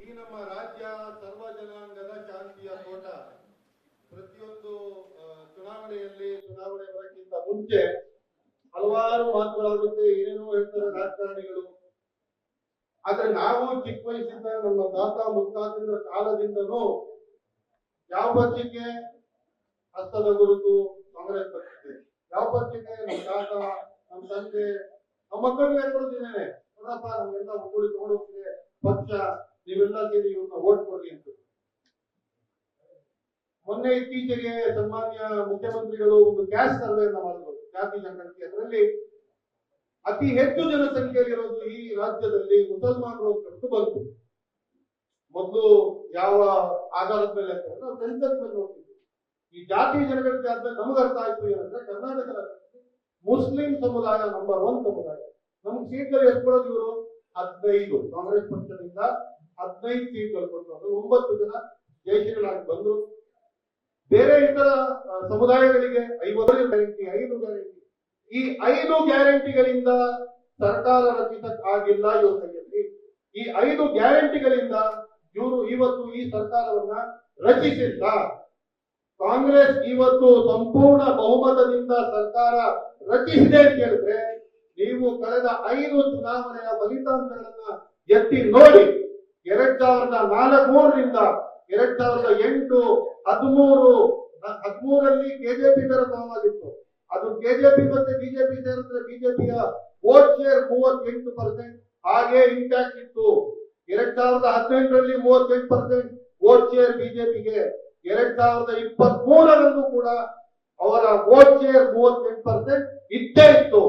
ಈ ನಮ್ಮ ರಾಜ್ಯ ಸರ್ವ ಜನಾಂಗದ ಶಾಂತಿಯ ತೋಟ. ಪ್ರತಿಯೊಂದು ಚುನಾವಣೆ ಬರೋಕ್ಕಿಂತ ಮುಂಚೆ ಹಲವಾರು ಮಾತುಗಳಾಗುತ್ತೆ, ಏನೇನೋ ಹೇಳ್ತಾರೆ ರಾಜಕಾರಣಿಗಳು. ಆದ್ರೆ ನಾವು ಚಿಕ್ಕ ವಯಸ್ಸಿಂದ ನಮ್ಮ ತಾತ ಮುತ್ತಾತಿಂದ್ರ ಕಾಲದಿಂದನೂ ಯಾವ ಪಕ್ಷಕ್ಕೆ ಹಸ್ತದ ಗುರುತು ಕಾಂಗ್ರೆಸ್ ಪಕ್ಷಕ್ಕೆ, ಯಾವ ಪಕ್ಷಕ್ಕೆ ನಮ್ಮ ತಾತ ನಮ್ಮ ತಂದೆ ನಮ್ಮ ಮಕ್ಕಳಿಗೆ ಹೇಳ್ಕೊಡ್ತಿದ್ದೇನೆ, ನೋಡಪ್ಪ ನಮ್ಗೆಲ್ಲ ಒಗ್ಗೂಡಿ ತಗೊಂಡೋಗ್ತಿದೆ ಪಕ್ಷ, ನೀವೆಲ್ಲ ಸೇರಿ ಇವ್ರನ್ನ ಓಟ್ ಕೊಡ್ಲಿ ಅಂತ. ಮೊನ್ನೆ ಇತ್ತೀಚೆಗೆ ಸನ್ಮಾನ್ಯ ಮುಖ್ಯಮಂತ್ರಿಗಳು ಒಂದು ಕ್ಯಾಸ್ಟ್ ಸರ್ವೆಯನ್ನ ಮಾಡಿದ್ರು, ಜಾತಿ ಜನಗಣತಿ. ಅದರಲ್ಲಿ ಅತಿ ಹೆಚ್ಚು ಜನಸಂಖ್ಯೆಯಲ್ಲಿರೋದು ಈ ರಾಜ್ಯದಲ್ಲಿ ಮುಸಲ್ಮಾನರು ಅಂತ ಬಂತು. ಮೊದಲು ಯಾವ ಆಧಾರದ ಮೇಲೆ ನಾವು ಸೆನ್ಸಸ್ ಮೇಲೆ ನೋಡ್ತಿದ್ವಿ. ಈ ಜಾತಿ ಜನಗಣತಿ ಆದ್ಮೇಲೆ ನಮ್ಗೆ ಅರ್ಥ ಆಯ್ತು ಏನಂದ್ರೆ ಕರ್ನಾಟಕದ ಮುಸ್ಲಿಂ ಸಮುದಾಯ ನಂಬರ್ 1 ಸಮುದಾಯ. ನಮ್ಗೆ ಸೀಟ್ಗಳು ಎಷ್ಟು ಕೊಡೋದು ಇವರು 15, ಕಾಂಗ್ರೆಸ್ ಪಕ್ಷದಿಂದ 15 ಸೀಟ್ಗಳು ಕೊಟ್ಟರು. 9 ಜನ ಜಯಶೀಲರಾಗಿ ಬಂದ್ರು. ಬೇರೆ ಇತರ ಸಮುದಾಯಗಳಿಗೆ 50 ಗ್ಯಾರಂಟಿ, 5 ಗ್ಯಾರಂಟಿ. ಈ 5 ಗ್ಯಾರಂಟಿಗಳಿಂದ ಸರ್ಕಾರ ರಚಿಸಕ್ಕಾಗಿಲ್ಲ ಇವ್ರ ಕೈಯಲ್ಲಿ. ಈ 5 ಗ್ಯಾರಂಟಿಗಳಿಂದ ಇವರು ಇವತ್ತು ಈ ಸರ್ಕಾರವನ್ನ ರಚಿಸಿಲ್ಲ. ಕಾಂಗ್ರೆಸ್ ಇವತ್ತು ಸಂಪೂರ್ಣ ಬಹುಮತದಿಂದ ಸರ್ಕಾರ ರಚಿಸಿದೆ ಅಂತ ಹೇಳಿದ್ರೆ ನೀವು ಕಳೆದ 5 ಚುನಾವಣೆಯ ಫಲಿತಾಂಶಗಳನ್ನ ಎತ್ತಿ ನೋಡಿ. 2004ರಿಂದ 2008, 13ರಲ್ಲಿ ಕೆಜೆಪಿ ತರ ಫಾರ್ಮ್ ಅದು ಕೆಜೆಪಿ ಮತ್ತೆ ಬಿಜೆಪಿ ಸೇರಿದ್ರೆ ಬಿಜೆಪಿಯ ವೋಟ್ ಶೇರ್ 38%, ಹಾಗೆ ಇಂಟ್ಯಾಕ್ಟ್ ಇತ್ತು. 2018ರಲ್ಲಿ 38% ವೋಟ್ ಶೇರ್ ಬಿಜೆಪಿಗೆ. 2023ರಲ್ಲೂ ಕೂಡ ಅವರ ವೋಟ್ ಶೇರ್ 38% ಇದ್ದೇ ಇತ್ತು.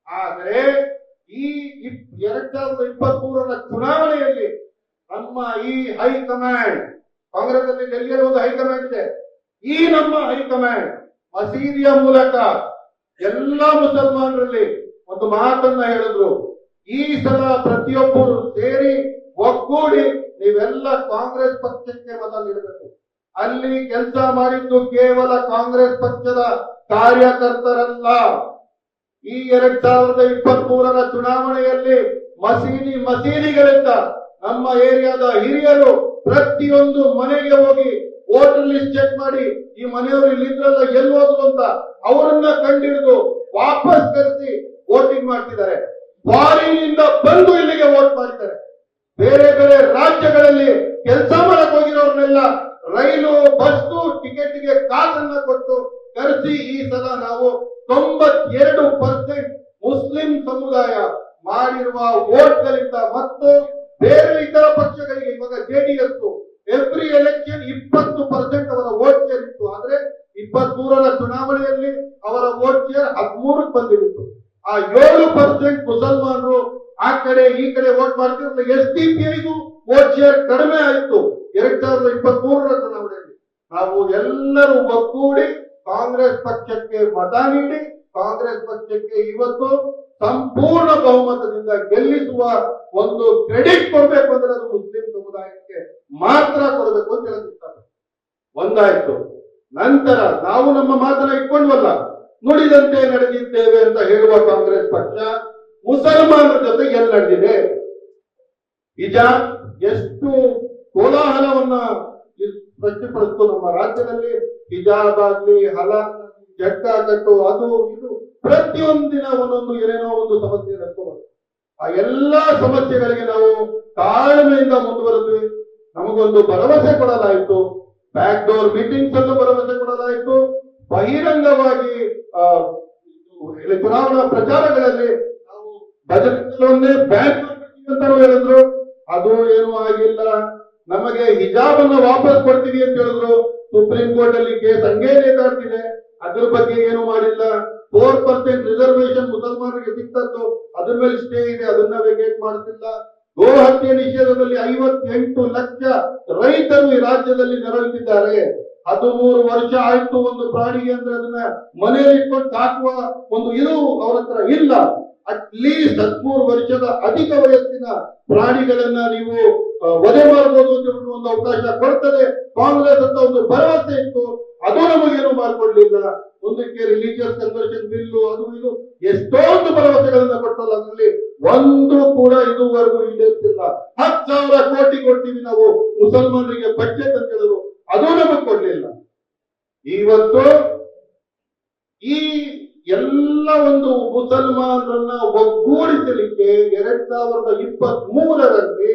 ಆದರೆ ಈ 2023ರ ಚುನಾವಣೆಯಲ್ಲಿ ನಮ್ಮ ಈ ಹೈಕಮಾಂಡ್, ಕಾಂಗ್ರೆಸ್ ಅಲ್ಲಿ ಡೆಲ್ಲಿಯಲ್ಲಿ ಒಂದು ಹೈಕಮಾಂಡ್ ಇದೆ, ಈ ನಮ್ಮ ಹೈಕಮಾಂಡ್ ಮಸೀದಿಯ ಮೂಲಕ ಎಲ್ಲ ಮುಸಲ್ಮಾನರಲ್ಲಿ ಒಂದು ಮಾತನ್ನ ಹೇಳಿದ್ರು. ಈ ಸಲ ಪ್ರತಿಯೊಬ್ಬರು ಸೇರಿ ಒಗ್ಗೂಡಿ ನೀವೆಲ್ಲ ಕಾಂಗ್ರೆಸ್ ಪಕ್ಷಕ್ಕೆ ಮತ ನೀಡಬೇಕು. ಅಲ್ಲಿ ಕೆಲಸ ಮಾಡಿದ್ದು ಕೇವಲ ಕಾಂಗ್ರೆಸ್ ಪಕ್ಷದ ಕಾರ್ಯಕರ್ತರಲ್ಲ. ಈ 2023ರ ಚುನಾವಣೆಯಲ್ಲಿ ಮಸೀದಿಗಳಿಂದ ನಮ್ಮ ಏರಿಯಾದ ಹಿರಿಯರು ಪ್ರತಿಯೊಂದು ಮನೆಗೆ ಹೋಗಿ ವೋಟರ್ ಲಿಸ್ಟ್ ಚೆಕ್ ಮಾಡಿ ಈ ಮನೆಯವರು ಇಲ್ಲಿದ್ರಲ್ಲ ಎಲ್ಲಿ ಹೋದ್ರು ಅಂತ ಅವರನ್ನ ಕಂಡಿಡಿದು ವಾಪಸ್ ಕರೆಸಿ ವೋಟಿಂಗ್ ಮಾಡ್ತಿದ್ದಾರೆ. ಫಾರಿನಿಂದ ಬಂದು ಇಲ್ಲಿಗೆ ವೋಟ್ ಮಾಡ್ತಾರೆ. ಬೇರೆ ಬೇರೆ ರಾಜ್ಯಗಳಲ್ಲಿ ಕೆಲಸ ಮಾಡಕ್ ಹೋಗಿರೋರ್ನೆಲ್ಲ ರೈಲು ಬಸ್ಸು ಟಿಕೆಟ್ಗೆ ಕಾಸನ್ನ ಕೊಟ್ಟು ಕರೆಸಿ ಈ ಸಲ ನಾವು 92% ಮುಸ್ಲಿಂ ಸಮುದಾಯ ಮಾಡಿರುವ ವೋಟ್ಗಳಿಂದ ಮತ್ತು ಬೇರೆ ಇತರ ಪಕ್ಷಗಳಿಗೆ ಇವಾಗ ಜೆಡಿಎಸ್ ಎವ್ರಿ ಎಲೆಕ್ಷನ್ 20% ಅವರ ವೋಟ್ ಶೇರ್ ಇತ್ತು. ಆದ್ರೆ 23ರ ಚುನಾವಣೆಯಲ್ಲಿ ಅವರ ವೋಟ್ ಶೇರ್ 13ಕ್ಕೆ ಬಂದಿತ್ತು. ಆ 7% ಮುಸಲ್ಮಾನರು ಆ ಕಡೆ ಈ ಕಡೆ ವೋಟ್ ಮಾಡ್ತಿದ್ರೆ ಎಸ್ಡಿಪಿಐಗೂ ವೋಟ್ ಶೇರ್ ಕಡಿಮೆ ಆಯಿತು. 2023ರ ಚುನಾವಣೆಯಲ್ಲಿ ನಾವು ಎಲ್ಲರೂ ಒಗ್ಗೂಡಿ ಕಾಂಗ್ರೆಸ್ ಪಕ್ಷಕ್ಕೆ ಮತ ನೀಡಿ ಕಾಂಗ್ರೆಸ್ ಪಕ್ಷಕ್ಕೆ ಇವತ್ತು ಸಂಪೂರ್ಣ ಬಹುಮತದಿಂದ ಗೆಲ್ಲಿಸುವ ಒಂದು ಕ್ರೆಡಿಟ್ ಕೊಡ್ಬೇಕು ಅಂದ್ರೆ ಅದು ಮುಸ್ಲಿಂ ಸಮುದಾಯಕ್ಕೆ ಮಾತ್ರ ಕೊಡಬೇಕು ಅಂತ ಹೇಳ್ತಿರ್ತಾರೆ. ಒಂದಾಯ್ತು. ನಂತರ ನಾವು ನಮ್ಮ ಮಾತನ್ನ ಇಟ್ಕೊಂಡ್ವಲ್ಲ, ನುಡಿದಂತೆ ನಡೆದಿದ್ದೇವೆ ಅಂತ ಹೇಳುವ ಕಾಂಗ್ರೆಸ್ ಪಕ್ಷ ಮುಸಲ್ಮಾನರ ಜೊತೆ ಎಲ್ಲಿ ನಡೆದಿದೆ? ಹಿಜಾಬ್ ಎಷ್ಟು ಕೋಲಾಹಲವನ್ನ ಸೃಷ್ಟಿಪಡಿಸ್ತು ನಮ್ಮ ರಾಜ್ಯದಲ್ಲಿ. ಹಿಜಾಬ್ ಆಗ್ಲಿ, ಹಲಾಲ್, ಜಟ್ಟ ಕಟ್ಟು, ಅದು ಇದು ಪ್ರತಿಯೊಂದಿನ ಒಂದೊಂದು ಏನೇನೋ ಒಂದು ಸಮಸ್ಯೆ ನಡ್ಕೊಂಡು ಆ ಎಲ್ಲಾ ಸಮಸ್ಯೆಗಳಿಗೆ ನಾವು ತಾಳ್ಮೆಯಿಂದ ಮುಂದುವರೆದ್ವಿ. ನಮಗೊಂದು ಭರವಸೆ ಕೊಡಲಾಯಿತು. ಬ್ಯಾಕ್ ಡೋರ್ ಮೀಟಿಂಗ್ಸ್ ಅನ್ನು ಭರವಸೆ ಕೊಡಲಾಯಿತು. ಬಹಿರಂಗವಾಗಿ ಚುನಾವಣಾ ಪ್ರಚಾರಗಳಲ್ಲಿ ನಾವು ಬಜೆಟ್ ಬ್ಯಾಕ್ ಅಂತ ಹೇಳಿದ್ರು. ಅದು ಏನೂ ಆಗಿಲ್ಲ. ನಮಗೆ ಹಿಜಾಬ್ ಅನ್ನು ವಾಪಸ್ ಕೊಡ್ತೀವಿ ಅಂತ ಹೇಳಿದ್ರು. ಸುಪ್ರೀಂ ಕೋರ್ಟ್ ಅಲ್ಲಿ ಕೇಸ್ ಹಂಗೇ ನೇತಾಡ್ತಿದೆ. ಅದ್ರ ಬಗ್ಗೆ ಏನು ಮಾಡಿಲ್ಲ. 4% ರಿಸರ್ವೇಶನ್ ಮುಸಲ್ಮಾನರಿಗೆ ಸಿಕ್ತದ್ದು, ಅದ್ರ ಮೇಲೆ ಸ್ಟೇ ಇದೆ, ಅದನ್ನ ವೇಕೇಟ್ ಮಾಡ್ತಿಲ್ಲ. ಗೋ ಹತ್ಯೆ ನಿಷೇಧದಲ್ಲಿ 58 ಲಕ್ಷ ರೈತರು ಈ ರಾಜ್ಯದಲ್ಲಿ ನರಳುತ್ತಿದ್ದಾರೆ. 13 ವರ್ಷ ಆಯ್ತು ಒಂದು ಪ್ರಾಣಿಗೆ ಅಂದ್ರೆ ಅದನ್ನ ಮನೆಯಲ್ಲಿ ಇಟ್ಕೊಂಡು ಸಾಕುವ ಒಂದು ಇದು ಅವ್ರ ಹತ್ರ ಇಲ್ಲ. ಅಟ್ಲೀಸ್ಟ್ 13 ವರ್ಷದ ಅಧಿಕ ವಯಸ್ಸಿನ ಪ್ರಾಣಿಗಳನ್ನ ನೀವು ವಧೆ ಮಾಡಬಹುದು ಅಂತ ಒಂದು ಅವಕಾಶ ಕೊಡ್ತದೆ ಕಾಂಗ್ರೆಸ್ ಅಂತ ಒಂದು ಭರವಸೆ ಇತ್ತು. ಅದು ನಮಗೇನು ಮಾಡ್ಕೊಡ್ಲಿಲ್ಲ. ಮುಂದಕ್ಕೆ ರಿಲಿಜಿಯಸ್ ಕನ್ವರ್ಷನ್ ಬಿಲ್ಲು, ಅದು ಇದು ಎಷ್ಟೊಂದು ಭರವಸೆಗಳನ್ನ ಕೊಟ್ಟಲ್ಲ, ಅದರಲ್ಲಿ ಒಂದು ಕೂಡ ಇದುವರೆಗೂ ಈಡೇರಿಸಿಲ್ಲ. 10,000 ಕೋಟಿ ಕೊಡ್ತೀವಿ ನಾವು ಮುಸಲ್ಮಾನರಿಗೆ ಬಜೆಟ್ ಅಂತ ಹೇಳಿದ್ರು, ಅದು ನಮಗೆ ಕೊಡ್ಲಿಲ್ಲ. ಇವತ್ತು ಈ ಎಲ್ಲ ಒಂದು ಮುಸಲ್ಮಾನರನ್ನ ಒಗ್ಗೂಡಿಸಲಿಕ್ಕೆ 2023ರಲ್ಲಿ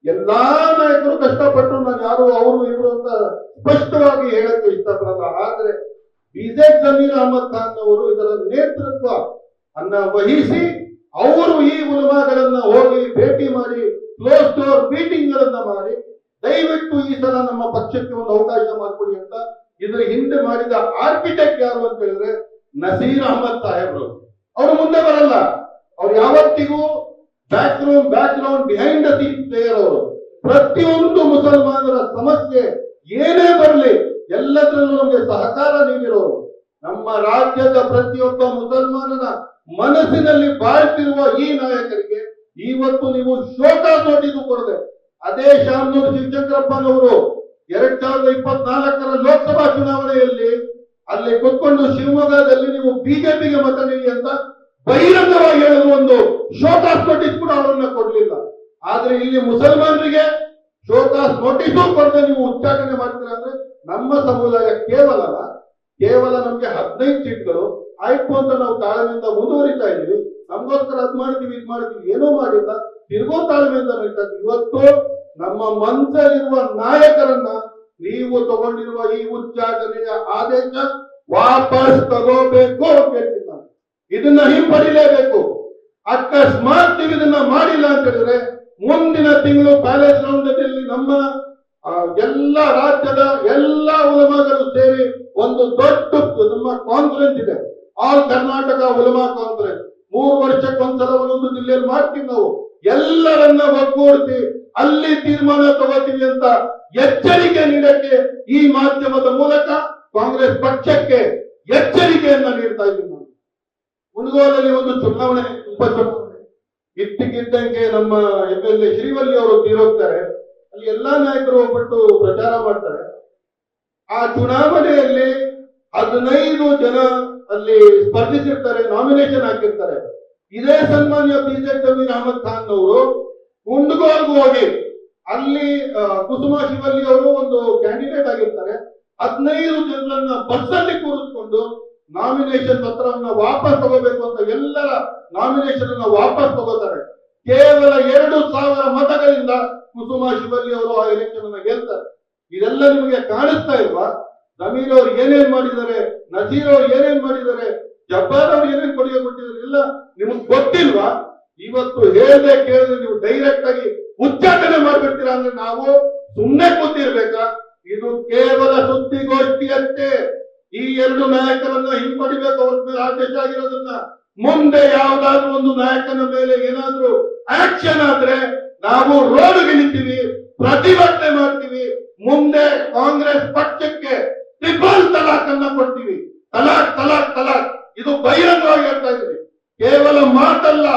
ಎಲ್ಲಾ ನಾಯಕರು ಕಷ್ಟಪಟ್ಟು, ನಾನು ಯಾರು ಅವರು ಇವರು ಅಂತ ಸ್ಪಷ್ಟವಾಗಿ ಹೇಳಕ್ಕೆ ಇಷ್ಟಪಡಲ್ಲ. ಆದ್ರೆ ಬಿಜೆಪಿ ಜಮೀರ್ ಅಹಮದ್ ಖಾನ್ ಅವರು ಇದರ ನೇತೃತ್ವ ಅನ್ನ ವಹಿಸಿ ಅವರು ಈ ಉಲಮಾಗಳನ್ನ ಹೋಗಿ ಭೇಟಿ ಮಾಡಿ ಕ್ಲೋಸ್ ಡೋರ್ ಮೀಟಿಂಗ್ ಗಳನ್ನ ಮಾಡಿ ದಯವಿಟ್ಟು ಈ ಸಲ ನಮ್ಮ ಪಕ್ಷಕ್ಕೆ ಒಂದು ಅವಕಾಶ ಮಾಡಿಕೊಡಿ ಅಂತ ಇದ್ರ ಹಿಂದೆ ಮಾಡಿದ ಆರ್ಕಿಟೆಕ್ಟ್ ಯಾರು ಅಂತ ಹೇಳಿದ್ರೆ ನಸೀರ್ ಅಹಮದ್ ಸಾಹೇಬ್ರು. ಅವರು ಮುಂದೆ ಬರಲ್ಲ. ಅವ್ರು ಯಾವತ್ತಿಗೂ background behind the scene player. ಅವರು ಪ್ರತಿಯೊಂದು ಮುಸಲ್ಮಾನರ ಸಮಸ್ಯೆ ಏನೇ ಬರಲಿ ಎಲ್ಲದರಲ್ಲೂ ನಮಗೆ ಸಹಕಾರ ನೀಡಿರೋರು. ನಮ್ಮ ರಾಜ್ಯದ ಪ್ರತಿಯೊಬ್ಬ ಮುಸಲ್ಮಾನನ ಮನಸ್ಸಿನಲ್ಲಿ ಬಾಳ್ತಿರುವ ಈ ನಾಯಕರಿಗೆ ಇವತ್ತು ನೀವು ಶೋಕ ನೋಟಿಸ್ ಕೊಡದೆ, ಅದೇ ಶಾಮನೂರು ಶಿವಶಂಕರಪ್ಪನವರು 2024ರ ಲೋಕಸಭಾ ಚುನಾವಣೆಯಲ್ಲಿ ಅಲ್ಲಿ ಕೂತ್ಕೊಂಡು ಶಿವಮೊಗ್ಗದಲ್ಲಿ ನೀವು ಬಿಜೆಪಿಗೆ ಮತ ನೀಡಿ ಅಂತ ಬಹಿರಂಗವಾಗಿ ಹೇಳಲು ಒಂದು ಶೋಕಾಸ್ ನೋಟಿಸ್ ಕೂಡ ಅವರನ್ನ ಕೊಡ್ಲಿಲ್ಲ. ಆದ್ರೆ ಇಲ್ಲಿ ಮುಸಲ್ಮಾನರಿಗೆ ಶೋಕಾಸ್ ನೋಟಿಸು ಕೊಡದೆ ನೀವು ಉಚ್ಚಾಟನೆ ಮಾಡ್ತೀರಾ ಅಂದ್ರೆ ನಮ್ಮ ಸಮುದಾಯ ಕೇವಲ ನಮ್ಗೆ 15 ಸೀಟ್ಗಳು ಆಯ್ತು ಅಂತ ನಾವು ತಾಳ್ಮೆಯಿಂದ ಮುಂದುವರಿತಾ ಇದೀವಿ. ನಮ್ಗೋಸ್ಕರ ಅದ್ ಮಾಡ್ತೀವಿ ಇದ್ ಮಾಡ್ತೀವಿ ಏನೋ ಮಾಡಿಲ್ಲ, ತಿರ್ಗೋ ತಾಳ್ಮೆಯಿಂದ ನಡೀತಾ ಇದ್ದೀವಿ. ಇವತ್ತು ನಮ್ಮ ಮನಸ್ಸಲ್ಲಿರುವ ನಾಯಕರನ್ನ ನೀವು ತಗೊಂಡಿರುವ ಈ ಉಚ್ಚಾಟನೆಯ ಆದೇಶ ವಾಪಸ್ ತಗೋಬೇಕು ಅಂತ ಹೇಳ್ತೀನಿ ನಾನು. ಇದನ್ನ ಹಿಂಪಡಿಲೇಬೇಕು. ಅಕಸ್ಮಾತ್ ನೀವು ಇದನ್ನ ಮಾಡಿಲ್ಲ ಅಂತ ಹೇಳಿದ್ರೆ ಮುಂದಿನ ತಿಂಗಳು ಪ್ಯಾಲೇಸ್ ಗ್ರೌಂಡ್ ಅಲ್ಲಿ ನಮ್ಮ ಎಲ್ಲ ರಾಜ್ಯದ ಎಲ್ಲ ಉಲಮಾಗಳು ಸೇರಿ ಒಂದು ದೊಡ್ಡ ನಮ್ಮ ಕಾನ್ಫರೆನ್ಸ್ ಇದೆ, ಆಲ್ ಕರ್ನಾಟಕ ಉಲಮಾ ಕಾನ್ಫರೆನ್ಸ್. 3 ವರ್ಷಕ್ಕೊಂದ್ಸಲ ಒಂದೊಂದು ಜಿಲ್ಲೆಯಲ್ಲಿ ಮಾಡ್ತೀವಿ ನಾವು. ಎಲ್ಲರನ್ನ ಒಗ್ಗೂಡಿಸಿ ಅಲ್ಲಿ ತೀರ್ಮಾನ ತಗೋತೀವಿ ಅಂತ ಎಚ್ಚರಿಕೆ ನೀಡಕ್ಕೆ ಈ ಮಾಧ್ಯಮದ ಮೂಲಕ ಕಾಂಗ್ರೆಸ್ ಪಕ್ಷಕ್ಕೆ ಎಚ್ಚರಿಕೆಯನ್ನ ನೀಡ್ತಾ ಇದ್ದೀವಿ ನಾವು. ಮುನಗೋಲಲ್ಲಿ ಒಂದು ಚುನಾವಣೆ, ಉಪಚುನಾವಣೆ ಇದ್ದಕ್ಕಿದ್ದಂಗೆ ನಮ್ಮ MLA ಶ್ರೀವಲ್ಲಿ ಅವರು ತೀರೋಗ್ತಾರೆ. ಅಲ್ಲಿ ಎಲ್ಲಾ ನಾಯಕರು ಹೋಗ್ಬಿಟ್ಟು ಪ್ರಚಾರ ಮಾಡ್ತಾರೆ. ಆ ಚುನಾವಣೆಯಲ್ಲಿ 15 ಜನ ಅಲ್ಲಿ ಸ್ಪರ್ಧಿಸಿರ್ತಾರೆ, ನಾಮಿನೇಷನ್ ಹಾಕಿರ್ತಾರೆ. ಇದೇ ಸನ್ಮಾನ್ಯ ಬಿಜೆಪಿ ಜಮೀರ್ ಅಹಮದ್ ಖಾನ್ ಅವರು ಕುಂದಗೋಲ್ಗೆ ಹೋಗಿ ಅಲ್ಲಿ ಕುಸುಮಾ ಶಿವಲ್ಲಿ ಅವರು ಒಂದು ಕ್ಯಾಂಡಿಡೇಟ್ ಆಗಿರ್ತಾರೆ. 15 ಜನರನ್ನ ಬಸ್ಸಲ್ಲಿ ಕೂರಿಸ್ಕೊಂಡು ನಾಮಿನೇಷನ್ ಪತ್ರವನ್ನ ವಾಪಸ್ ತಗೋಬೇಕು ಅಂತ ಎಲ್ಲರ ನಾಮಿನೇಷನ್ ಅನ್ನ ವಾಪಸ್ ತಗೋತಾರೆ. ಕೇವಲ 2,000 ಮತಗಳಿಂದ ಕುಸುಮಾ ಶಿವಲ್ಲಿ ಅವರು ಆ ಎಲೆಕ್ಷನ್ ಅನ್ನ ಗೆಲ್ತಾರೆ. ಇದೆಲ್ಲ ನಿಮಗೆ ಕಾಣಿಸ್ತಾ ಇಲ್ವಾ? ಜಮೀರ್ ಅವ್ರು ಏನೇನ್ ಮಾಡಿದ್ದಾರೆ, ನಜೀರ್ ಅವ್ರು ಏನೇನ್ ಮಾಡಿದ್ದಾರೆ, ಜಬ್ಬಾರ್ ಅವ್ರು ಏನೇನ್ ಕೊಡುಗೆ ಕೊಟ್ಟಿದ್ದಾರೆ, ಇಲ್ಲ ನಿಮಗ್ ಗೊತ್ತಿಲ್ವಾ? ಇವತ್ತು ಹೇಳ್ದೆ ಕೇಳಿದ್ರೆ ನೀವು ಡೈರೆಕ್ಟ್ ಆಗಿ ಉಚ್ಚಾಟನೆ ಮಾಡ್ಬಿಡ್ತೀರಾ ಅಂದ್ರೆ ನಾವು ಸುಮ್ಮನೆ ಕೂತಿರ್ಬೇಕಾ? ಇದು ಕೇವಲ ಸುದ್ದಿಗೋಷ್ಠಿಯಷ್ಟೇ. ಈ 2 ನಾಯಕರನ್ನ ಹಿಂಪಡಿಬೇಕು, ಅವ್ರ ಮೇಲೆ ಆದೇಶ ಆಗಿರೋದನ್ನ. ಮುಂದೆ ಯಾವ್ದಾದ್ರು ಒಂದು ನಾಯಕನ ಮೇಲೆ ಏನಾದ್ರೂ ಆಕ್ಷನ್ ಆದ್ರೆ ನಾವು ರೋಡ್ಗಿಳಿತೀವಿ, ಪ್ರತಿಭಟನೆ ಮಾಡ್ತೀವಿ. ಮುಂದೆ ಕಾಂಗ್ರೆಸ್ ಪಕ್ಷಕ್ಕೆ ಟ್ರಿಪಲ್ ತಲಾಕ್ ಅನ್ನ ಕೊಡ್ತೀವಿ. ತಲಾಕ್ ತಲಾಕ್ ತಲಾಕ್ ಇದು ಬಹಿರಂಗವಾಗಿ ಹೇಳ್ತಾ ಇದ್ದೀವಿ. ಕೇವಲ ಮಾತಲ್ಲ,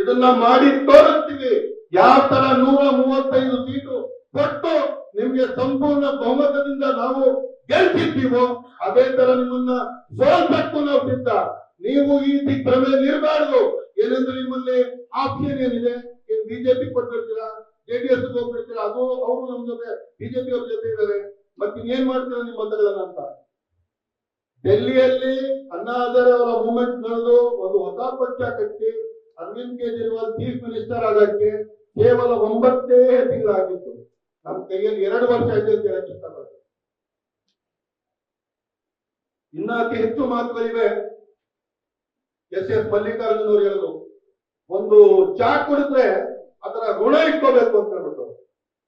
ಇದನ್ನ ಮಾಡಿ ತೋರಿಸ್ತೀವಿ. ಯಾವ ತರ 135 ಸೀಟು ಕೊಟ್ಟು ನಿಮ್ಗೆ ಸಂಪೂರ್ಣ ಬಹುಮತದಿಂದ ನಾವು ಗೆಲ್ತಿದ್ದೀವೋ ಅದೇ ತರ ನಿಮ್ಮನ್ನ ಸೋಲ್ಸಕ್ಕೂ ನಾವು ಸಿದ್ಧ. ನೀವು ಈ ದಿಗ್ಭ್ರಮೆ ಇರಬಾರ್ದು. ಏನಂದ್ರೆ ನಿಮ್ಮಲ್ಲಿ ಆಪ್ಷನ್ ಏನಿದೆ, ಏನ್ ಬಿಜೆಪಿ ಕೊಟ್ಬಿಡ್ತೀರಾ, JDS ಹೋಗ್ಬಿಡ್ತೀರಾ, ಅದು ಅವರು ನಮ್ ಜೊತೆ ಬಿಜೆಪಿ ಅವ್ರ ಜೊತೆ ಇದ್ದಾರೆ, ಮತ್ತೆ ಇನ್ನೇನ್ ಮಾಡ್ತೀರಾ ನಿಮ್ಮ ಮತಗಳನ್ನ ಅಂತ. ಡೆಲ್ಲಿಯಲ್ಲಿ ಅಣ್ಣಾ ಹಜಾರೆ ಅವರ ಮೂವ್ಮೆಂಟ್ ನಡೆದು ಒಂದು ಹೊಸ ಪಕ್ಷ ಕಟ್ಟಿ ಅರವಿಂದ್ ಕೇಜ್ರಿವಾಲ್ ಚೀಫ್ ಮಿನಿಸ್ಟರ್ ಆಗಕ್ಕೆ ಕೇವಲ 9 ತಿಂಗಳಾಗಿತ್ತು. ನಮ್ಮ ಕೈಯಲ್ಲಿ 2 ವರ್ಷ ಇದೆ ಅಂತ ಹೇಳಕ್ ಇಷ್ಟಪಡ್ತೀನಿ. ಇನ್ನ ಅತಿ ಹೆಚ್ಚು ಮಾತುಗಳಿವೆ. SS ಮಲ್ಲಿಕಾರ್ಜುನ್ ಅವರು ಹೇಳಿದ್ರು, ಒಂದು ಚಾ ಕುಡಿದ್ರೆ ಅದರ ಋಣ ಇಟ್ಕೋಬೇಕು ಅಂತ ಹೇಳ್ಬಿಟ್ಟು.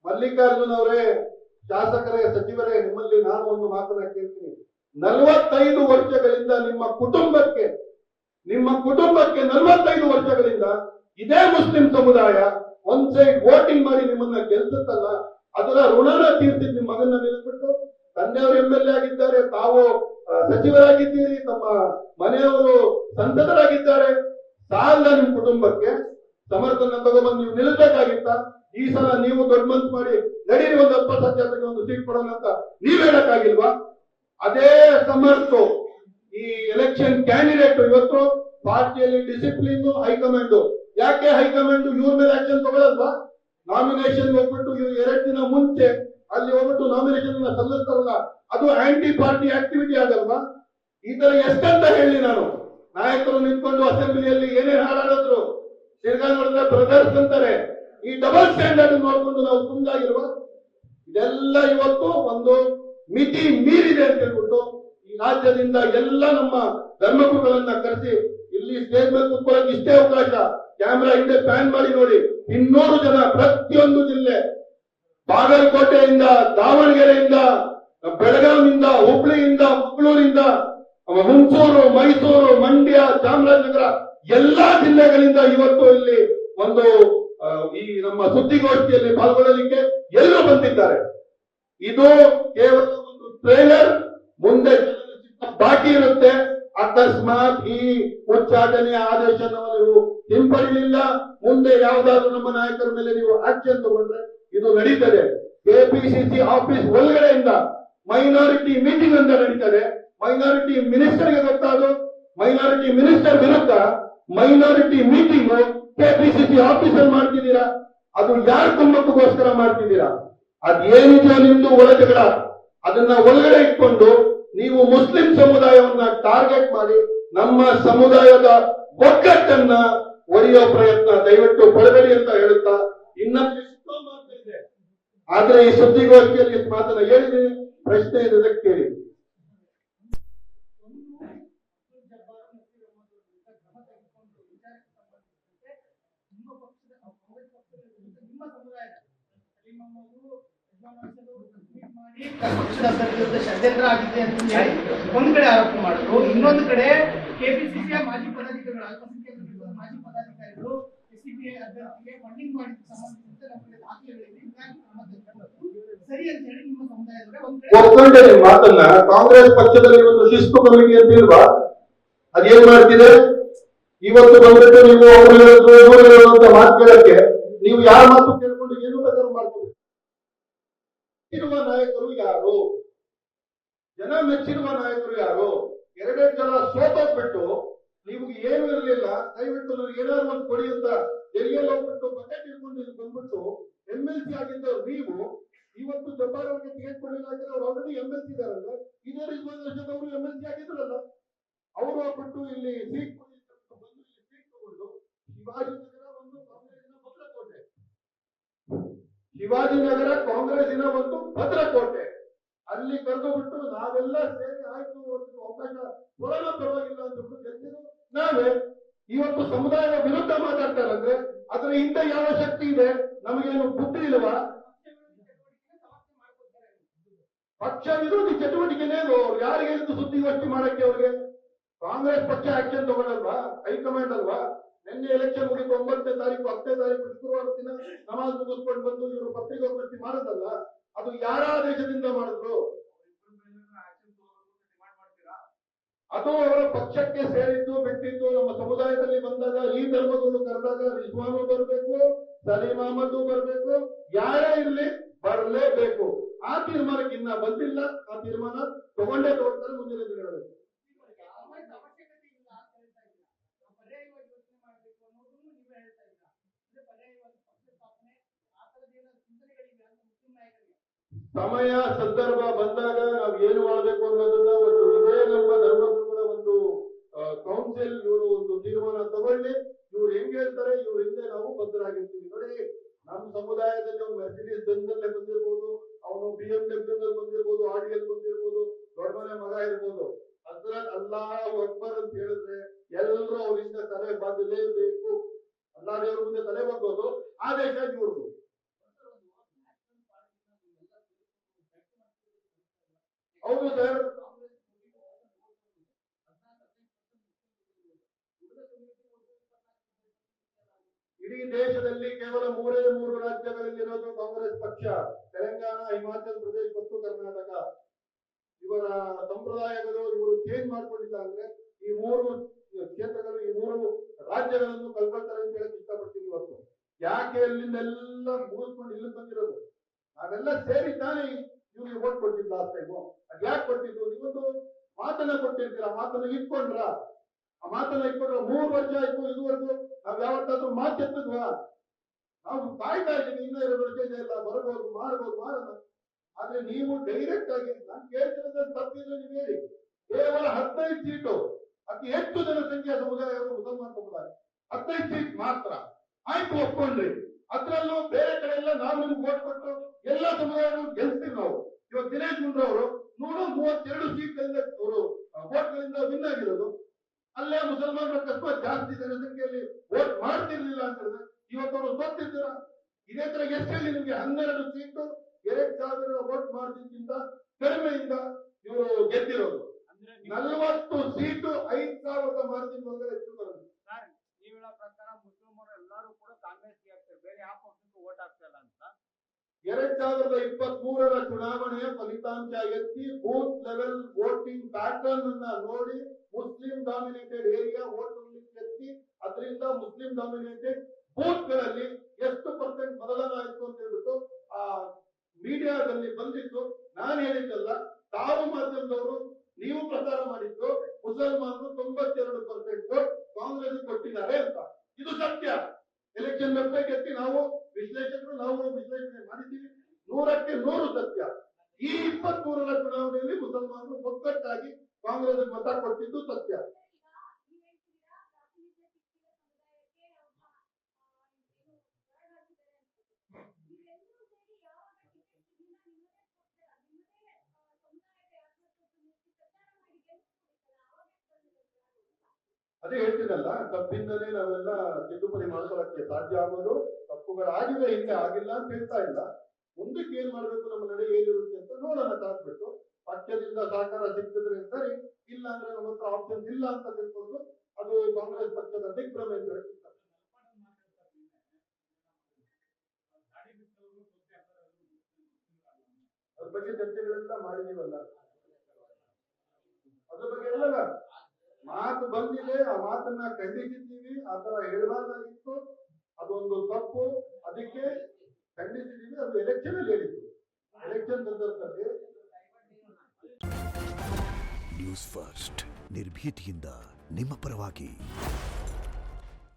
ಮಲ್ಲಿಕಾರ್ಜುನ್ ಅವರೇ, ಶಾಸಕರೇ, ಸಚಿವರೇ, ನಿಮ್ಮಲ್ಲಿ ನಾನು ಒಂದು ಮಾತನ್ನ ಕೇಳ್ತೀನಿ. 45 ವರ್ಷಗಳಿಂದ ನಿಮ್ಮ ಕುಟುಂಬಕ್ಕೆ 45 ವರ್ಷಗಳಿಂದ ಇದೇ ಮುಸ್ಲಿಂ ಸಮುದಾಯ ಒಂದ್ ಸೈಡ್ ವೋಟಿಂಗ್ ಮಾಡಿ ನಿಮ್ಮನ್ನ ಗೆಲ್ಸುತ್ತಲ್ಲ, ಅದರ ಋಣನ ತೀರ್ಸಿದ್ ನಿಮ್ಮ ಮಗನ ನಿಲ್ಲಿಸ್ಬಿಟ್ಟು ತಂದೆಯವರು MLA ಆಗಿದ್ದಾರೆ, ತಾವು ಸಚಿವರಾಗಿದ್ದೀರಿ, ತಮ್ಮ ಮನೆಯವರು ಸಂಸದರಾಗಿದ್ದಾರೆ. ಸಾಲ ನಿಮ್ ಕುಟುಂಬಕ್ಕೆ ಸಮರ್ಥನ ತಗೊಂಡ್ಬಂದು ನೀವು ನಿಲ್ಲಿಸಬೇಕಾಗಿತ್ತ? ಈ ಸಲ ನೀವು ದೊಡ್ಡ ಮನ್ಸು ಮಾಡಿ ನಡೀರಿ, ಒಂದು 20 ಜನರಿಗೆ ಒಂದು ಸೀಟ್ ಕೊಡೋಣ ಅಂತ ನೀವ್ ಹೇಳಕ್ಕಾಗಿಲ್ವಾ? ಅದೇ ಸಮರ್ಥ ಈ ಎಲೆಕ್ಷನ್ ಕ್ಯಾಂಡಿಡೇಟ್ ಇವತ್ತು ಪಾರ್ಟಿಯಲ್ಲಿ ಡಿಸಿಪ್ಲಿನ್, ಹೈಕಮಾಂಡ್ ಯಾಕೆ ಹೈಕಮಾಂಡ್ ಇವ್ರ ಮೇಲೆ ಆಕ್ಷನ್ ತಗೊಳ್ಳಲ್ವಾ? ನಾಮಿನೇಷನ್ ಹೋಗ್ಬಿಟ್ಟು ಇವ್ರು 2 ದಿನ ಮುಂಚೆ ಅಲ್ಲಿ ಹೋಗ್ಬಿಟ್ಟು ನಾಮಿನೇಷನ್ ಸಲ್ಲಿಸ್ತಾರಲ್ಲ, ಅದು ಆಂಟಿ ಪಾರ್ಟಿ ಆಕ್ಟಿವಿಟಿ ಆಗಲ್ವಾ? ಈ ತರ ಎಷ್ಟಂತ ಹೇಳಿ ನಾನು ನಾಯಕರು ನಿಂತ್ಕೊಂಡು ಅಸೆಂಬ್ಲಿಯಲ್ಲಿ ಏನೇನು ಹಾಡಾಡಿದ್ರು, ತಿರ್ಗಾ ನೋಡಿದ್ರೆ ಬ್ರದರ್ಸ್ ಅಂತಾರೆ. ಈ ಡಬಲ್ ಸ್ಟ್ಯಾಂಡರ್ಡ್ ನೋಡ್ಕೊಂಡು ನಾವು ತುಂಗಾಗಿರುವ ಇದೆಲ್ಲ ಇವತ್ತು ಒಂದು ಮಿತಿ ಮೀರಿದೆ ಅಂತ ಹೇಳ್ಬಿಟ್ಟು ಈ ರಾಜ್ಯದಿಂದ ಎಲ್ಲ ನಮ್ಮ ಧರ್ಮಗುರುಗಳನ್ನ ಕರೆಸಿ ಇಲ್ಲಿ ಸ್ಟೇಜ್ ಮೇಲೆ ಕೂತ್ಕೊಳ್ಳೋಕೆ ಇಷ್ಟೇ ಅವಕಾಶ. ಕ್ಯಾಮ್ರಾ ಹಿಂದೆ ಪ್ಯಾನ್ ಮಾಡಿ ನೋಡಿ, 200 ಜನ ಪ್ರತಿಯೊಂದು ಜಿಲ್ಲೆ, ಬಾಗಲಕೋಟೆಯಿಂದ, ದಾವಣಗೆರೆಯಿಂದ, ಬೆಳಗಾವಿಯಿಂದ, ಹುಬ್ಳಿಯಿಂದ, ಮಂಗಳೂರಿಂದ, ಹುಣಸೂರು, ಮೈಸೂರು, ಮಂಡ್ಯ, ಚಾಮರಾಜನಗರ ಎಲ್ಲಾ ಜಿಲ್ಲೆಗಳಿಂದ ಇವತ್ತು ಇಲ್ಲಿ ಒಂದು ಈ ನಮ್ಮ ಸುದ್ದಿಗೋಷ್ಠಿಯಲ್ಲಿ ಪಾಲ್ಗೊಳ್ಳಲಿಕ್ಕೆ ಎಲ್ಲರೂ ಬಂದಿದ್ದಾರೆ. ಇದು ಕೇವಲ ಒಂದು ಟ್ರೇಲರ್, ಮುಂದೆ ಬಾಕಿ ಇರುತ್ತೆ. ಅಕಸ್ಮಾತ್ ಈ ಉಚ್ಚಾಟನೆಯ ಆದೇಶವನ್ನು ನೀವು ಹಿಂಪಡಿಲಿಲ್ಲ, ಮುಂದೆ ಯಾವುದಾದ್ರೂ ನಮ್ಮ ನಾಯಕರ ಮೇಲೆ ನೀವು ಆಕ್ಷನ್ ತಗೊಂಡ್ರೆ ಇದು ನಡೀತದೆ. ಕೆಪಿಸಿಸಿ ಆಫೀಸ್ ಒಳಗಡೆಯಿಂದ ಮೈನಾರಿಟಿ ಮೀಟಿಂಗ್ ಅಂತ ನಡೀತದೆ. ಮೈನಾರಿಟಿ ಮಿನಿಸ್ಟರ್ಗೆ ಗೊತ್ತಾದು, ಮೈನಾರಿಟಿ ಮಿನಿಸ್ಟರ್ ವಿರುದ್ಧ ಮೈನಾರಿಟಿ ಮೀಟಿಂಗ್ ಕೆಪಿಸಿಸಿ ಆಫೀಸ್ ಅಲ್ಲಿ ಮಾಡ್ತಿದ್ದೀರಾ. ಅದು ಯಾರ ಕುಮ್ಮಕ್ಕೋಸ್ಕರ ಮಾಡ್ತಿದ್ದೀರಾ? ಅದೇನಿದೆಯೋ ನಿಮ್ದು ಒಳಜಗಳ, ಅದನ್ನ ಒಳಗಡೆ ಇಟ್ಕೊಂಡು ನೀವು ಮುಸ್ಲಿಂ ಸಮುದಾಯವನ್ನ ಟಾರ್ಗೆಟ್ ಮಾಡಿ ನಮ್ಮ ಸಮುದಾಯದ ಒಗ್ಗಟ್ಟನ್ನ ಒಡೆಯೋ ಪ್ರಯತ್ನ ದಯವಿಟ್ಟು ಪಡಬೇಡಿ ಅಂತ ಹೇಳುತ್ತಾ, ಇನ್ನಷ್ಟು ಮಾತಿದೆ ಆದ್ರೆ ಈ ಸುದ್ದಿಗೋಷ್ಠಿಯಲ್ಲಿ ಮಾತನ್ನ ಹೇಳಿದ್ದೀನಿ. ಪ್ರಶ್ನೆ ಇದೆ, ಕೇಳಿ. ಪಕ್ಷದ ವಿರುದ್ಧ ಷಡ್ಯಂತ್ರ ಆಗಿದೆ ಅಂತ ಹೇಳಿ ಒಂದ್ ಕಡೆ ಆರೋಪ ಮಾಡಿದ್ರು, ಇನ್ನೊಂದು ಕಡೆ ಕೆಪಿಸಿಸಿಯ ಮಾಜಿ ಪದಾಧಿಕಾರಿಗಳು, ಅಲ್ಪಸಂಖ್ಯಾತರ ಮಾಜಿ ಪದಾಧಿಕಾರಿಗಳು ಎಸ್ಸಿಬಿಐ ಅಭ್ಯರ್ಥಿಗೆ ಫಂಡಿಂಗ್ ಮಾಡಿದ ಸಂಬಂಧಿಸಿದಂತೆ ನಮ್ಮ ಕಡೆ ದಾಖಲೆಗಳಿವೆ, ಸರಿ ಅಂತ ಹೇಳಿ ನಿಮ್ಮ ಸಮುದಾಯದವರೇ ಒಂದ್ ಕಡೆ ಒಪ್ಕೊಂಡೆ ಮಾತನ್ನ. ಕಾಂಗ್ರೆಸ್ ಪಕ್ಷದಲ್ಲಿ ಒಂದು ಶಿಸ್ತು ಕಮಿಟಿ ಅಂತ ಇಲ್ವಾ? ಅದೇನ್ ಮಾಡ್ತಿದೆ ಇವತ್ತು ಬಂದ್ಬಿಟ್ಟು ನೀವು ಅವರು ಹೇಳುವಂತ ಮಾತು ಕೇಳಕ್ಕೆ ನೀವು ಯಾರ ಮಾತು ಕೇಳ್ಕೊಂಡು ಏನು ಬೇಕಾದ್ರೂ ಮಾಡ್ಬೋದು. ಇರುವ ನಾಯಕರು ಯಾರು? ಜನ ಮೆಚ್ಚಿರುವ ನಾಯಕರು ಯಾರು? 2 ಸಲ ಸೋತೋಗ್ಬಿಟ್ಟು ನೀವು ಏನು ಇರಲಿಲ್ಲ, ದಯವಿಟ್ಟು ನನಗೆ ಏನಾದ್ರು ಒಂದು ಕೊಡಿ ಅಂತ ಡೆಲ್ಲಿಯಲ್ಲಿ ಹೋಗ್ಬಿಟ್ಟು ಬಕೆಟ್ ಇಟ್ಕೊಂಡು ಇಲ್ಲಿ ಬಂದ್ಬಿಟ್ಟು MLC ಆಗಿದ್ದವ್ರು ನೀವು ಇವತ್ತು ಜಬ್ಬಾರ್ ಅವರಿಗೆ ಟಿಕೆಟ್ ಕೊಡಲಿಲ್ಲ ಅಂದ್ರೆ ಅವ್ರು ಆಲ್ರೆಡಿ MLC ಇದಾರಲ್ಲ. ಇದೇ ರಿಜ್ವಾನ್ ಅರ್ಷದ್ ಅವರು MLC ಆಗಿದ್ರಲ್ಲ, ಅವರು ಹೋಗ್ಬಿಟ್ಟು ಇಲ್ಲಿ ಸೀಟ್ ಬಂದು ಇಲ್ಲಿ ಸೀಟ್ ತಗೊಂಡು ಶಿವಾಜಿನಗರ ಒಂದು ಕಾಂಗ್ರೆಸ್ನ ಭದ್ರಕೋಟೆ, ಶಿವಾಜಿನಗರ ಕಾಂಗ್ರೆಸ್ಸಿನ ಒಂದು ಭದ್ರಕೋಟೆ, ಅಲ್ಲಿ ಕರೆದು ಬಿಟ್ಟು ನಾವೆಲ್ಲ ಸೇರಿ ಆಯ್ತು ಒಂದು ಅವಕಾಶ ಕೊಡೋಣ ಪರವಾಗಿಲ್ಲ ಅಂತ ಗೆದ್ದಿದ್ದು ನಾವೇ. ಇವತ್ತು ಸಮುದಾಯದ ವಿರುದ್ಧ ಮಾತಾಡ್ತಾರಂದ್ರೆ ಅದರ ಹಿಂದೆ ಯಾವ ಶಕ್ತಿ ಇದೆ? ನಮಗೇನು ಬುದ್ಧಿ ಇಲ್ವಾ? ಪಕ್ಷ ವಿರೋಧಿ ಚಟುವಟಿಕೆನೇ ಯಾರಿಗೆ ಹೇಳಿದ್ದು ಸುದ್ದಿಗೋಷ್ಠಿ ಮಾಡಕ್ಕೆ? ಅವ್ರಿಗೆ ಕಾಂಗ್ರೆಸ್ ಪಕ್ಷ ಆಕ್ಷನ್ ತಗೊಳ್ಳಲ್ವಾ? ಹೈಕಮಾಂಡ್ ಅಲ್ವಾ? ನಿನ್ನೆ ಎಲೆಕ್ಷನ್ ಮುಗಿದು 9ನೇ ತಾರೀಕು 10ನೇ ತಾರೀಕು ಶುಕ್ರವಾರ ದಿನ ನಮಾಜ್ ಮುಗಿಸ್ಕೊಂಡು ಬಂದು ಇವರು ಪತ್ರಿಕಾಗೋಷ್ಠಿ ಮಾಡೋದಲ್ಲ, ಅದು ಯಾರ ಆದೇಶದಿಂದ ಮಾಡಿದ್ರು? ಅದು ಅವರ ಪಕ್ಷಕ್ಕೆ ಸೇರಿದ್ದು ಬಿಟ್ಟಿದ್ದು. ನಮ್ಮ ಸಮುದಾಯದಲ್ಲಿ ಬಂದಾಗ ಈ ಧರ್ಮಗಳು ಕರೆದಾಗ ರಿಜ್ವಾನು ಬರಬೇಕು, ಸಲೀಂ ಅಹಮದ್ ಬರಬೇಕು, ಯಾರೇ ಇರಲಿ ಬರಲೇಬೇಕು. ಆ ತೀರ್ಮಾನಕ್ಕೆ ಇನ್ನ ಬಂದಿಲ್ಲ. ಆ ತೀರ್ಮಾನ ತಗೊಂಡೇ ತಗೊಳ್ತಾರೆ ಮುಂದಿನ ದಿನಗಳಲ್ಲಿ. ಸಮಯ ಸಂದರ್ಭ ಬಂದಾಗ ನಾವು ಏನು ಮಾಡಬೇಕು ಅನ್ನೋದನ್ನ ಒಂದು ಇದೇ ನಮ್ಮ ಧರ್ಮಗುರುಗಳ ಒಂದು ಕೌನ್ಸಿಲ್ ಇವರು ಒಂದು ತೀರ್ಮಾನ ತಗೊಳ್ಳಿ. ಇವ್ರು ಹೆಂಗ್ ಹೇಳ್ತಾರೆ ಇವ್ರ ಹಿಂದೆ ನಾವು ಬದ್ಧರಾಗಿರ್ತೀವಿ. ನೋಡಿ, ನಮ್ಮ ಸಮುದಾಯದಲ್ಲಿ ಒಂದು ಮೆರ್ಸಿಡೀಸ್ ಬೆಂಜಲ್ಲೇ ಬಂದಿರ್ಬೋದು, ಅವನು BMW ನಲ್ಲಿ ಬಂದಿರ್ಬೋದು, ಆಡಿಯಲ್ಲಿ ಬಂದಿರ್ಬೋದು, ದೊಡ್ಡ ಮನೆ ಮಗ ಇರ್ಬೋದು. ಹಜರತ್ ಅಲ್ಲಾಹು ಅಕ್ಬರ್ ಅಂತ ಹೇಳಿದ್ರೆ ಎಲ್ಲರೂ ಅವರಿಂದ ತಲೆ ಬಾಗಲೇಬೇಕು. ಅಲ್ಲಾ ದೇವರ ಮುಂದೆ ತಲೆ ಬಾಗೋದು ಆದೇಶ ಇವ್ರದ್ದು. ಹೌದು ಸರ್, ಇಡೀ ದೇಶದಲ್ಲಿ ಕೇವಲ 3 ರಾಜ್ಯಗಳಲ್ಲಿರೋದು ಕಾಂಗ್ರೆಸ್ ಪಕ್ಷ. ತೆಲಂಗಾಣ, ಹಿಮಾಚಲ ಪ್ರದೇಶ ಮತ್ತು ಕರ್ನಾಟಕ. ಇವರ ಸಂಪ್ರದಾಯಗಳು ಇವರು ಚೇಂಜ್ ಮಾಡ್ಕೊಂಡಿಲ್ಲ ಅಂದ್ರೆ ಈ 3 ಕ್ಷೇತ್ರಗಳು, ಈ 3 ರಾಜ್ಯಗಳನ್ನು ಕಲ್ಕೊಳ್ತಾರೆ ಅಂತ ಹೇಳಕ್ ಇಷ್ಟಪಡ್ತೀನಿ. ಇವತ್ತು ಯಾಕೆ ಅಲ್ಲಿಂದೆಲ್ಲ ಮುಗಿಸ್ಕೊಂಡು ಇಲ್ಲಿ ಬಂದಿರೋದು? ನಾವೆಲ್ಲ ಸೇರಿ ತಾನೇ ಇವ್ರಿಗೆ ಓಟ್ ಕೊಟ್ಟಿದ್ದು ಲಾಸ್ಟ್ ಟೈಮು. ಅದ್ ಯಾಕೆ ಕೊಟ್ಟಿದ್ದು? ನೀವೊಂದು ಮಾತನ್ನ ಕೊಟ್ಟಿರ್ತೀರ, ಮಾತನ್ನ ಇಟ್ಕೊಂಡ್ರ. ಆ ಮಾತನ್ನ ಇಟ್ಕೊಂಡು 3 ವರ್ಷ ಆಯ್ತು ಇದುವರೆಗೂ ನಾವ್ ಯಾವತ್ತಾದ್ರೂ ಮಾತೆತ್ತಿದ್ವಾ? ನಾವು ಕಾಯ್ತಾ ಇದ್ದೀವಿ, ಇನ್ನೂ 2 ವರ್ಷ ಇದೆ, ಎಲ್ಲ ಬರ್ಬೋದು, ಮಾಡೋಣ. ಆದ್ರೆ ನೀವು ಡೈರೆಕ್ಟ್ ಆಗಿ ನಾನು ಕೇಳ್ತಿರೋದ್ರ ತಪ್ಪಿದ್ರೆ ನೀವು ಹೇಳಿ. ಕೇವಲ 15 ಸೀಟು, ಅತಿ ಹೆಚ್ಚು ಜನಸಂಖ್ಯೆಯ ಸಮುದಾಯಗಳು ಮುಸಲ್ಮಾನ್ ಸಮುದಾಯ, 15 ಸೀಟ್ ಮಾತ್ರ ಆಯ್ತು, ಒಪ್ಕೊಂಡ್ರಿ. ಅದ್ರಲ್ಲೂ ಬೇರೆ ಕಡೆ ಎಲ್ಲ ನಾವು ನಿಮ್ಗೆ ಓಟ್ ಕೊಟ್ಟು ಎಲ್ಲ ಸಮುದಾಯಗಳು ಗೆಲ್ಸ್ತೀವಿ ನಾವು. ಇವತ್ತು ದಿನೇಶ್ ಗುಂಡ್ರವರು 132 ಸೀಟ್ಗಳಿಂದ ಅವರು ವೋಟ್ಗಳಿಂದ ವಿನ್ ಆಗಿರೋದು. ಅಲ್ಲೇ ಮುಸಲ್ಮಾನರ ಅಕಸ್ಮಾತ್ ಜಾಸ್ತಿ ಜನಸಂಖ್ಯೆಯಲ್ಲಿ ವೋಟ್ ಮಾಡ್ತಿರ್ಲಿಲ್ಲ ಅಂತ ಹೇಳಿದ್ರೆ ಇವತ್ತು ಅವರು ಸೋತಿದ್ದೀರ. ಇದೇ ತರ ಎಷ್ಟು ಹೇಳಿ ನಿಮ್ಗೆ 12 ಸೀಟು 2000 ವೋಟ್ ಮಾರ್ಜಿನ್ಗಿಂತ ಕಡಿಮೆಯಿಂದ ಇವರು ಗೆದ್ದಿರೋದು. 40 ಸೀಟು 5000 ಮಾರ್ಜಿನ್ ಒಳಗಡೆ ಹೆಚ್ಚು ಬರೋದು. ಸರ್, ನೀವು ಹೇಳೋ ಪ್ರಕಾರ ಮುಸ್ಲಿಮರು ಎಲ್ಲರೂ ಕೂಡ ಕಾಂಗ್ರೆಸ್ಗೆ ಹಾಕ್ತಾರೆ, ಬೇರೆ ಯಾವ ಪಕ್ಷಕ್ಕೂ ವೋಟ್ ಹಾಕ್ತಲ್ಲ ಅಂತ. 2023ರ ಚುನಾವಣೆಯ ಫಲಿತಾಂಶ ಎತ್ತಿ ಬೂತ್ ಲೆವೆಲ್ ವೋಟಿಂಗ್ ಪ್ಯಾಟರ್ನ್ ಅನ್ನ ನೋಡಿ ಮುಸ್ಲಿಂ ಡಾಮಿನೇಟೆಡ್ ಏರಿಯಾ ವೋಟ್ ಎತ್ತಿ ಅದರಿಂದ ಮುಸ್ಲಿಂ ಡಾಮಿನೇಟೆಡ್ ಬೂತ್ ಗಳಲ್ಲಿ ಎಷ್ಟು % ಬದಲಾವಣೆ ಆಯ್ತು ಅಂತ ಹೇಳ್ಬಿಟ್ಟು ಆ ಮೀಡಿಯಾದಲ್ಲಿ ಬಂದಿದ್ದು. ನಾನು ಹೇಳಿದ್ದಲ್ಲ, ತಾವು ಮಾಧ್ಯಮದವರು ನೀವು ಪ್ರಚಾರ ಮಾಡಿದ್ದು ಮುಸಲ್ಮಾನರು 92% ವೋಟ್ ಕಾಂಗ್ರೆಸ್ ಕೊಟ್ಟಿದ್ದಾರೆ ಅಂತ. ಇದು ಸತ್ಯ. ಎಲೆಕ್ಷನ್ ವೆಬ್ಸೈಟ್ ಎತ್ತಿ ನಾವು ವಿಶ್ಲೇಷಕರು ನಾವು ವಿಶ್ಲೇಷಣೆ ಮಾಡಿದ್ದೀವಿ. 100ಕ್ಕೆ 100 ಸತ್ಯ. ಈ 23ರ ಚುನಾವಣೆಯಲ್ಲಿ ಮುಸಲ್ಮಾನರು ಒಗ್ಗಟ್ಟಾಗಿ ಕಾಂಗ್ರೆಸ್ ಮತ ಕೊಟ್ಟಿದ್ದು ಸತ್ಯ. ಅದೇ ಹೇಳ್ತಿದ್ದಲ್ಲ, ತಪ್ಪಿಂದಲೇ ನಾವೆಲ್ಲ ತಿದ್ದುಪಡಿ ಮಾಡ್ಕೊಳ್ಳಕ್ಕೆ ಸಾಧ್ಯ ಆಗೋದು. ತಪ್ಪುಗಳಾಗಿದೆ, ಹಿಂದೆ ಆಗಿಲ್ಲ ಅಂತ ಹೇಳ್ತಾ ಇಲ್ಲ. ಮುಂದಕ್ಕೆ ಏನ್ ಮಾಡ್ಬೇಕು, ನಮ್ಮ ನಡೆ ಏನಿರುತ್ತೆ ಅಂತ ನೋಡೋಣ. ಕಾದ್ಬಿಟ್ಟು ಪಕ್ಷದಿಂದ ಸಹಕಾರ ಸಿಕ್ಕಿದ್ರೆ ಸರಿ, ಇಲ್ಲ ಅಂದ್ರೆ ನಮ್ಮ ಹತ್ರ ಆಪ್ಷನ್ ಇಲ್ಲ ಅಂತ ತಿಳ್ಕೊಂಡು ಅದು ಕಾಂಗ್ರೆಸ್ ಪಕ್ಷದ ದಿಗ್ಭ್ರಮೆ ಅಂತ ಹೇಳ್ತಾರೆ. ಅದ್ರ ಬಗ್ಗೆ ಚರ್ಚೆಗಳೆಲ್ಲ ಮಾಡಿದೀವಲ್ಲ, ಅದ್ರ ಬಗ್ಗೆ ಎಲ್ಲ ಮಾತು ಬಂದಿದೆ. ಆ ಮಾತನ್ನ ಖಂಡಿಸಿದ್ದೀವಿ. ಆ ತರ ಹೇಳಬಾರ್ದಾಗಿತ್ತು, ಅದೊಂದು ತಪ್ಪು, ಅದಕ್ಕೆ ಖಂಡಿಸಿದ್ದೀವಿ. ಅದು ಎಲೆಕ್ಷನ್ ಅಲ್ಲಿ ಹೇಳಿತ್ತು. ಎಲೆಕ್ಷನ್ ಸಂದರ್ಭದಲ್ಲಿ ನ್ಯೂಸ್ ಫಸ್ಟ್ ನಿರ್ಭೀತಿಯಿಂದ ನಿಮ್ಮ ಪರವಾಗಿ.